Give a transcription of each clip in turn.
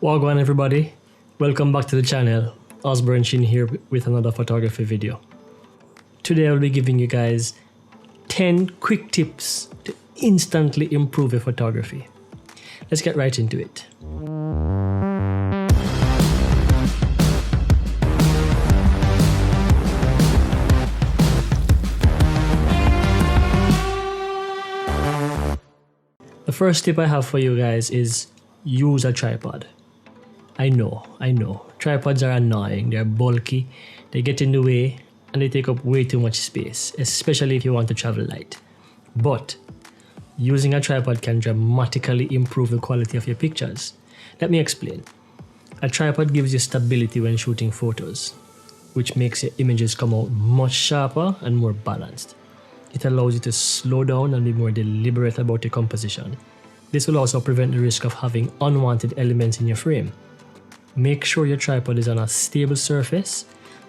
Wagwan everybody, welcome back to the channel. Osborne Shin here with another photography video. Today I'll be giving you guys 10 quick tips to instantly improve your photography. Let's get right into it. The first tip I have for you guys is use a tripod. I know. Tripods are annoying, they're bulky, they get in the way, and they take up way too much space, especially if you want to travel light. But using a tripod can dramatically improve the quality of your pictures. Let me explain. A tripod gives you stability when shooting photos, which makes your images come out much sharper and more balanced. It allows you to slow down and be more deliberate about your composition. This will also prevent the risk of having unwanted elements in your frame. Make sure your tripod is on a stable surface.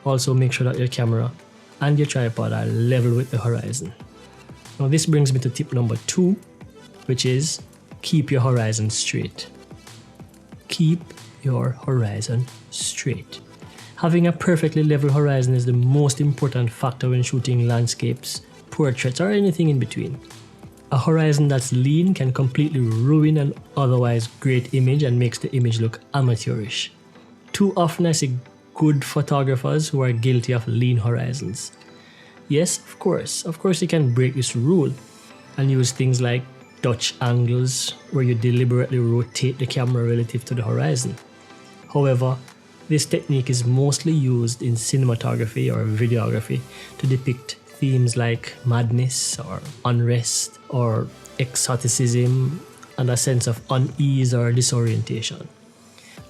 Also make sure that your camera and your tripod are level with the horizon. Now this brings me to tip number 2, which is keep your horizon straight. Keep your horizon straight. Having a perfectly level horizon is the most important factor when shooting landscapes, portraits, or anything in between. A horizon that's lean can completely ruin an otherwise great image and makes the image look amateurish. Too often I see good photographers who are guilty of lean horizons. Yes, of course you can break this rule and use things like Dutch angles where you deliberately rotate the camera relative to the horizon. However, this technique is mostly used in cinematography or videography to depict themes like madness or unrest or exoticism and a sense of unease or disorientation.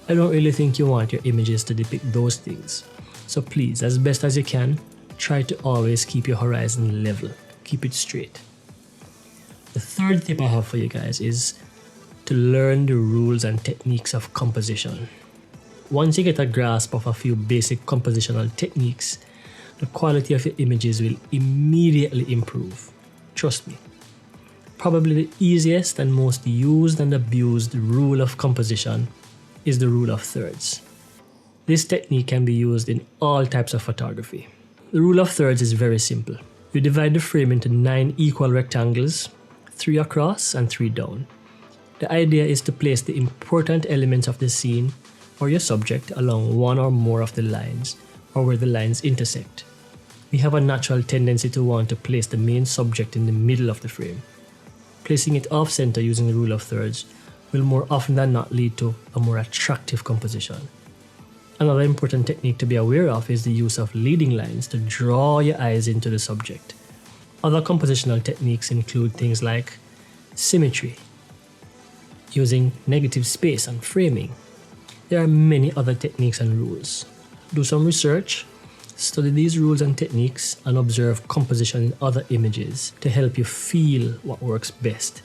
I don't really think you want your images to depict those things. So please, as best as you can, try to always keep your horizon level. Keep it straight. The third tip I have for you guys is to learn the rules and techniques of composition. Once you get a grasp of a few basic compositional techniques, the quality of your images will immediately improve. Trust me. Probably the easiest and most used and abused rule of composition is the rule of thirds. This technique can be used in all types of photography. The rule of thirds is very simple. You divide the frame into 9 equal rectangles, 3 across and 3 down. The idea is to place the important elements of the scene or your subject along one or more of the lines or where the lines intersect. We have a natural tendency to want to place the main subject in the middle of the frame. Placing it off-center using the rule of thirds will more often than not lead to a more attractive composition. Another important technique to be aware of is the use of leading lines to draw your eyes into the subject. Other compositional techniques include things like symmetry, using negative space and framing. There are many other techniques and rules. Do some research, study these rules and techniques, and observe composition in other images to help you feel what works best.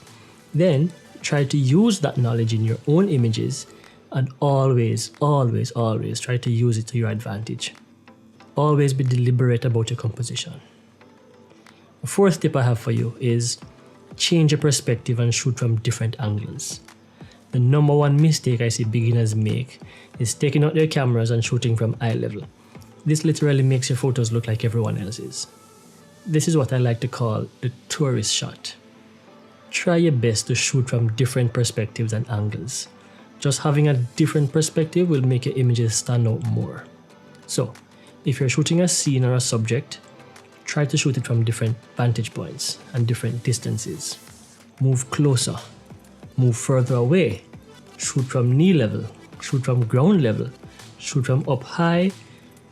Then, try to use that knowledge in your own images and always try to use it to your advantage. Always be deliberate about your composition. The fourth tip I have for you is change your perspective and shoot from different angles. The number one mistake I see beginners make is taking out their cameras and shooting from eye level. This literally makes your photos look like everyone else's. This is what I like to call the tourist shot. Try your best to shoot from different perspectives and angles. Just having a different perspective will make your images stand out more. So, if you're shooting a scene or a subject, try to shoot it from different vantage points and different distances. Move closer, move further away, shoot from knee level, shoot from ground level, shoot from up high,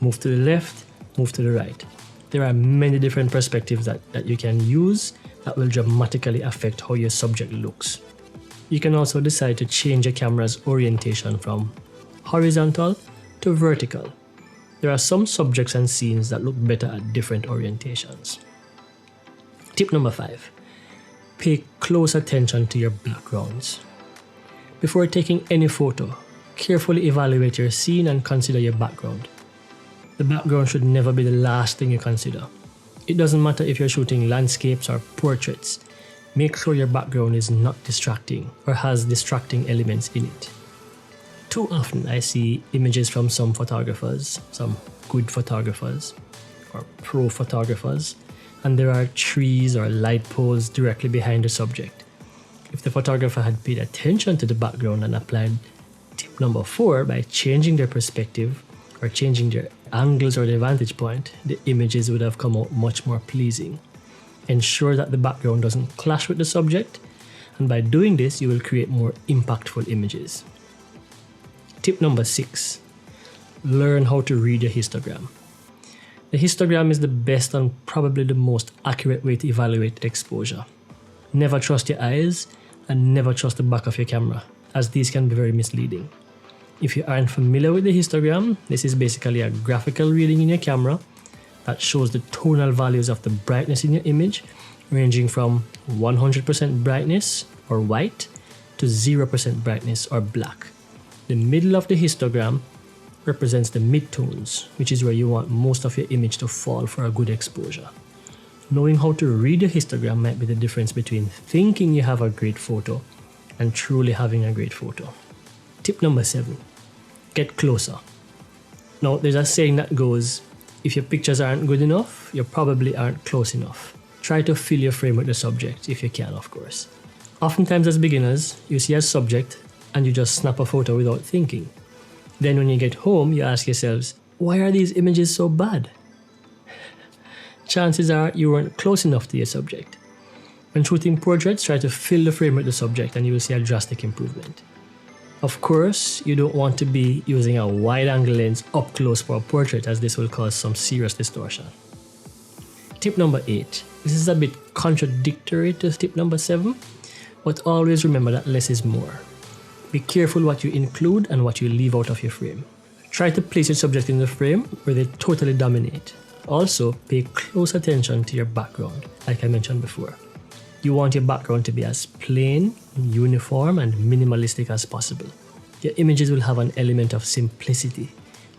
move to the left, move to the right. There are many different perspectives that you can use that will dramatically affect how your subject looks. You can also decide to change your camera's orientation from horizontal to vertical. There are some subjects and scenes that look better at different orientations. Tip number 5. Pay close attention to your backgrounds. Before taking any photo, carefully evaluate your scene and consider your background. The background should never be the last thing you consider. It doesn't matter if you're shooting landscapes or portraits. Make sure your background is not distracting or has distracting elements in it. Too often I see images from some photographers, some good photographers or pro photographers, and there are trees or light poles directly behind the subject. If the photographer had paid attention to the background and applied tip number 4 by changing their perspective or changing their angles or their vantage point, the images would have come out much more pleasing. Ensure that the background doesn't clash with the subject, and by doing this, you will create more impactful images. Tip number 6, learn how to read a histogram. The histogram is the best and probably the most accurate way to evaluate exposure. Never trust your eyes and never trust the back of your camera, as these can be very misleading. If you aren't familiar with the histogram, this is basically a graphical reading in your camera that shows the tonal values of the brightness in your image, ranging from 100% brightness or white to 0% brightness or black. The middle of the histogram represents the midtones, which is where you want most of your image to fall for a good exposure. Knowing how to read a histogram might be the difference between thinking you have a great photo and truly having a great photo. Tip number 7, get closer. Now, there's a saying that goes, if your pictures aren't good enough, you probably aren't close enough. Try to fill your frame with the subject, if you can, of course. Oftentimes as beginners, you see a subject and you just snap a photo without thinking. Then when you get home, you ask yourselves, why are these images so bad? Chances are you weren't close enough to your subject. When shooting portraits, try to fill the frame with the subject and you will see a drastic improvement. Of course, you don't want to be using a wide-angle lens up close for a portrait, as this will cause some serious distortion. Tip number 8. This is a bit contradictory to tip number 7, but always remember that less is more. Be careful what you include and what you leave out of your frame. Try to place your subject in the frame where they totally dominate. Also, pay close attention to your background, like I mentioned before. You want your background to be as plain, uniform, and minimalistic as possible. Your images will have an element of simplicity.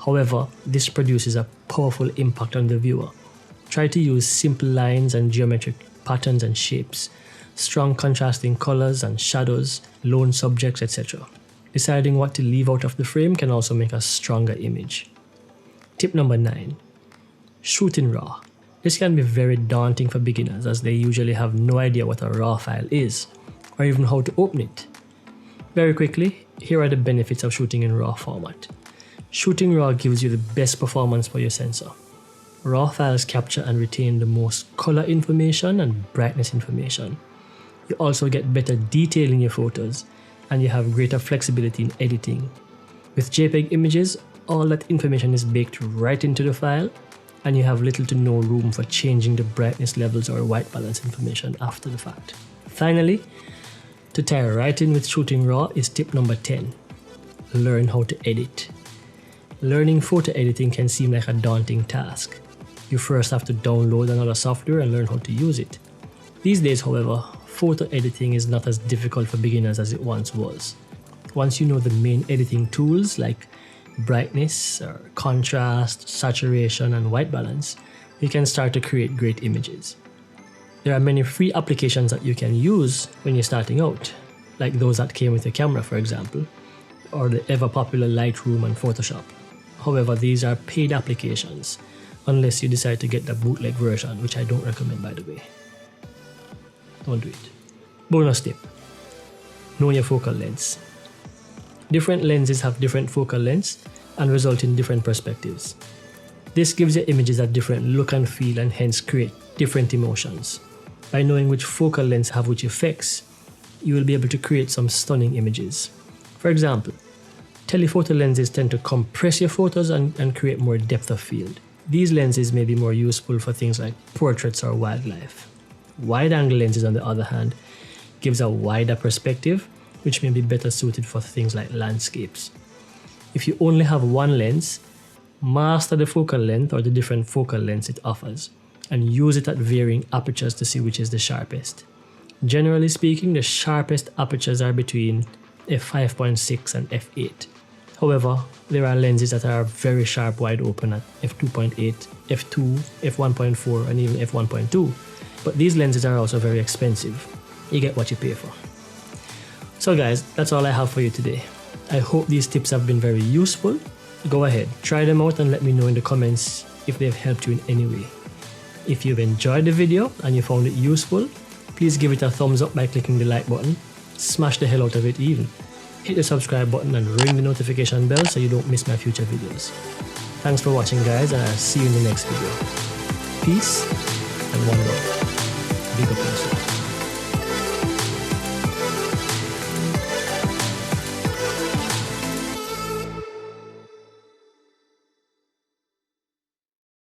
However, this produces a powerful impact on the viewer. Try to use simple lines and geometric patterns and shapes, strong contrasting colors and shadows, lone subjects, etc. Deciding what to leave out of the frame can also make a stronger image. Tip number 9. Shoot in RAW. This can be very daunting for beginners, as they usually have no idea what a RAW file is, or even how to open it. Very quickly, here are the benefits of shooting in RAW format. Shooting RAW gives you the best performance for your sensor. RAW files capture and retain the most color information and brightness information. You also get better detail in your photos, and you have greater flexibility in editing. With JPEG images, all that information is baked right into the file, and you have little to no room for changing the brightness levels or white balance information after the fact. Finally, to tie right in with shooting RAW is tip number 10. Learn how to edit. Learning photo editing can seem like a daunting task. You first have to download another software and learn how to use it. These days, however, photo editing is not as difficult for beginners as it once was. Once you know the main editing tools like brightness, or contrast, saturation, and white balance, you can start to create great images. There are many free applications that you can use when you're starting out, like those that came with your camera, for example, or the ever-popular Lightroom and Photoshop. However, these are paid applications, unless you decide to get the bootleg version, which I don't recommend, by the way. Don't do it. Bonus tip. Know your focal lengths. Different lenses have different focal lengths and result in different perspectives. This gives your images a different look and feel, and hence create different emotions. By knowing which focal lengths have which effects, you will be able to create some stunning images. For example, telephoto lenses tend to compress your photos and create more depth of field. These lenses may be more useful for things like portraits or wildlife. Wide-angle lenses, on the other hand, gives a wider perspective, which may be better suited for things like landscapes. If you only have one lens, master the focal length or the different focal lengths it offers, and use it at varying apertures to see which is the sharpest. Generally speaking, the sharpest apertures are between f5.6 and f8. However, there are lenses that are very sharp wide open at f2.8, f2, f1.4, and even f1.2. But these lenses are also very expensive. You get what you pay for. So guys, that's all I have for you today. I hope these tips have been very useful. Go ahead, try them out and let me know in the comments if they've helped you in any way. If you've enjoyed the video and you found it useful, please give it a thumbs up by clicking the like button. Smash the hell out of it even. Hit the subscribe button and ring the notification bell so you don't miss my future videos. Thanks for watching guys, and I'll see you in the next video. Peace and one love. Big up yourself.